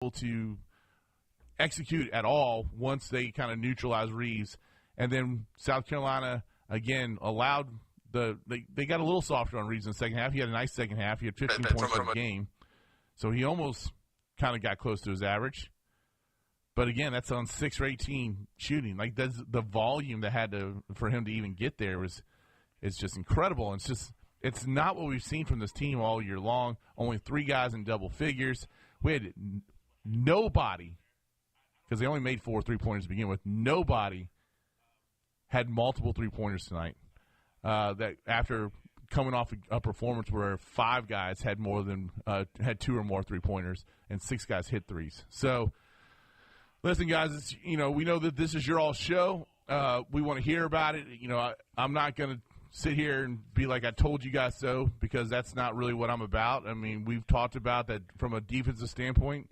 to execute at all once they kind of neutralized Reeves. And then South Carolina, again, allowed they got a little softer on Reeves in the second half. He had a nice second half. He had 15 points per game. So he almost kind of got close to his average. But again, that's on 6 or 18 shooting. Like that's the volume that had to for him to even get there is just incredible. It's not what we've seen from this team all year long. Only 3 guys in double figures. We had nobody, because they only made 4 3-pointers to begin with. Nobody had multiple 3-pointers tonight. That after coming off a performance where 5 guys had had 2 or more 3-pointers and 6 guys hit threes. So, listen, guys, we know that this is your all show. We want to hear about it. I'm not going to sit here and be like I told you guys so, because that's not really what I'm about. I mean, we've talked about that from a defensive standpoint.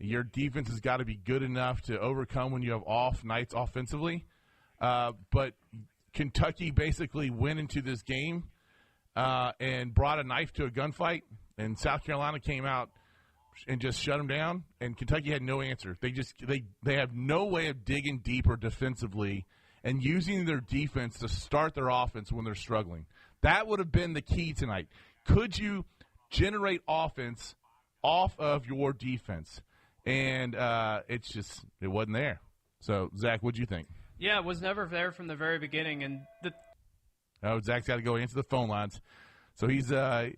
Your defense has got to be good enough to overcome when you have off nights offensively. But Kentucky basically went into this game and brought a knife to a gunfight, and South Carolina came out and just shut them down, and Kentucky had no answer. They have no way of digging deeper defensively and using their defense to start their offense when they're struggling. That would have been the key tonight. Could you generate offense off of your defense? And it wasn't there. So, Zach, what'd you think? Yeah, it was never there from the very beginning. And Zach's got to go answer the phone lines. So he's doing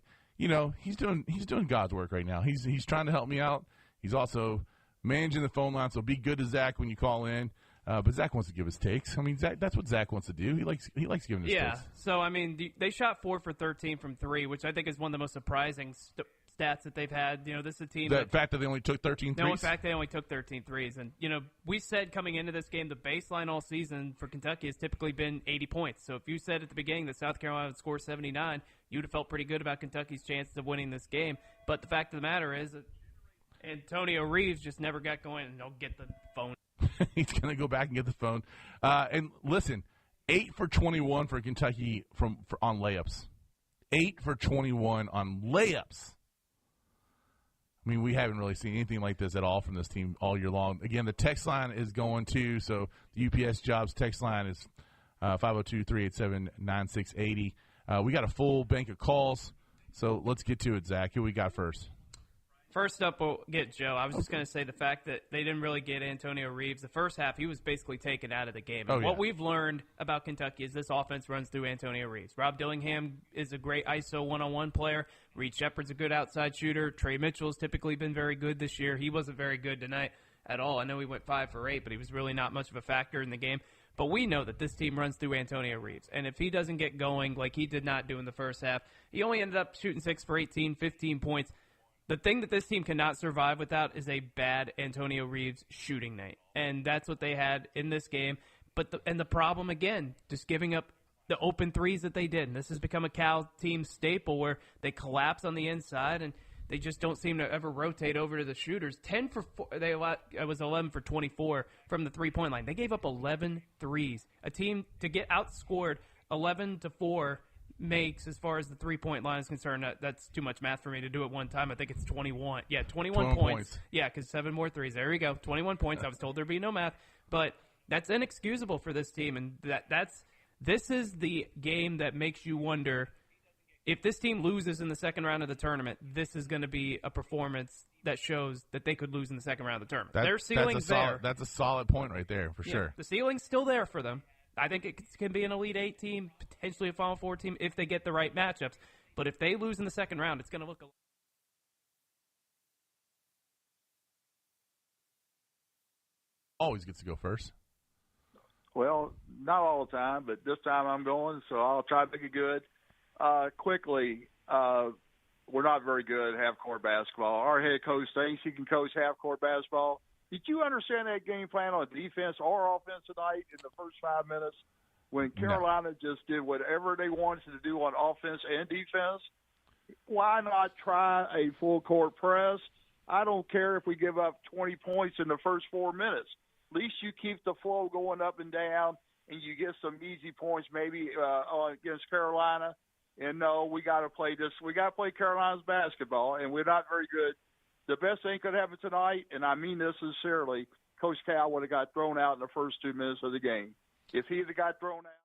God's work right now. He's trying to help me out. He's also managing the phone line. So be good to Zach when you call in. But Zach wants to give his takes. I mean, Zach, that's what Zach wants to do. He likes giving his takes. Yeah. So I mean, they shot 4 for 13 from 3, which I think is one of the most surprising stats that they've had. This is a team. The fact that they only took 13 threes? No, in fact, they only took 13 threes. And, we said coming into this game, the baseline all season for Kentucky has typically been 80 points. So if you said at the beginning that South Carolina would score 79, you'd have felt pretty good about Kentucky's chances of winning this game. But the fact of the matter is that Antonio Reeves just never got going, and he'll get the phone. He's going to go back and get the phone. And listen, 8 for 21 for Kentucky on layups. 8 for 21 on layups. I mean, we haven't really seen anything like this at all from this team all year long. Again, the text line is going too. So the UPS Jobs text line is 502-387-9680. We got a full bank of calls. So let's get to it, Zach. Who we got first? First up, we'll get Joe. I was just going to say the fact that they didn't really get Antonio Reeves. The first half, he was basically taken out of the game. And what we've learned about Kentucky is this offense runs through Antonio Reeves. Rob Dillingham is a great ISO one-on-one player. Reed Shepherd's a good outside shooter. Trey Mitchell's typically been very good this year. He wasn't very good tonight at all. I know he went 5 for 8, but he was really not much of a factor in the game. But we know that this team runs through Antonio Reeves. And if he doesn't get going like he did not do in the first half, he only ended up shooting 6 for 18, 15 points. The thing that this team cannot survive without is a bad Antonio Reeves shooting night. And that's what they had in this game. But the problem, again, just giving up the open threes that they did. And this has become a Cal team staple where they collapse on the inside and they just don't seem to ever rotate over to the shooters. 10 for 4, it was 11 for 24 from the three-point line. They gave up 11 threes. A team to get outscored 11-4 makes, as far as the three-point line is concerned, that's too much math for me to do at one time. I think it's 21. Yeah, 21 points. Yeah, because 7 more threes. There you go. 21 points. I was told there'd be no math. But that's inexcusable for this team, and this is the game that makes you wonder, if this team loses in the second round of the tournament, this is going to be a performance that shows that they could lose in the second round of the tournament. Their ceiling's there. That's a solid point right there, for sure. The ceiling's still there for them. I think it can be an Elite 8 team, potentially a Final Four team, if they get the right matchups. But if they lose in the second round, it's going to look always gets to go first. Well, not all the time, but this time I'm going, so I'll try to make it good. Quickly, we're not very good at half-court basketball. Our head coach thinks he can coach half-court basketball. Did you understand that game plan on defense or offense tonight in the first 5 minutes when Carolina just did whatever they wanted to do on offense and defense? Why not try a full-court press? I don't care if we give up 20 points in the first 4 minutes. At least you keep the flow going up and down, and you get some easy points maybe against Carolina. And no, we got to play this. We got to play Carolina's basketball, and we're not very good the best thing could happen tonight, and I mean this sincerely, Coach Cal would have got thrown out in the first 2 minutes of the game. If he'd have got thrown out.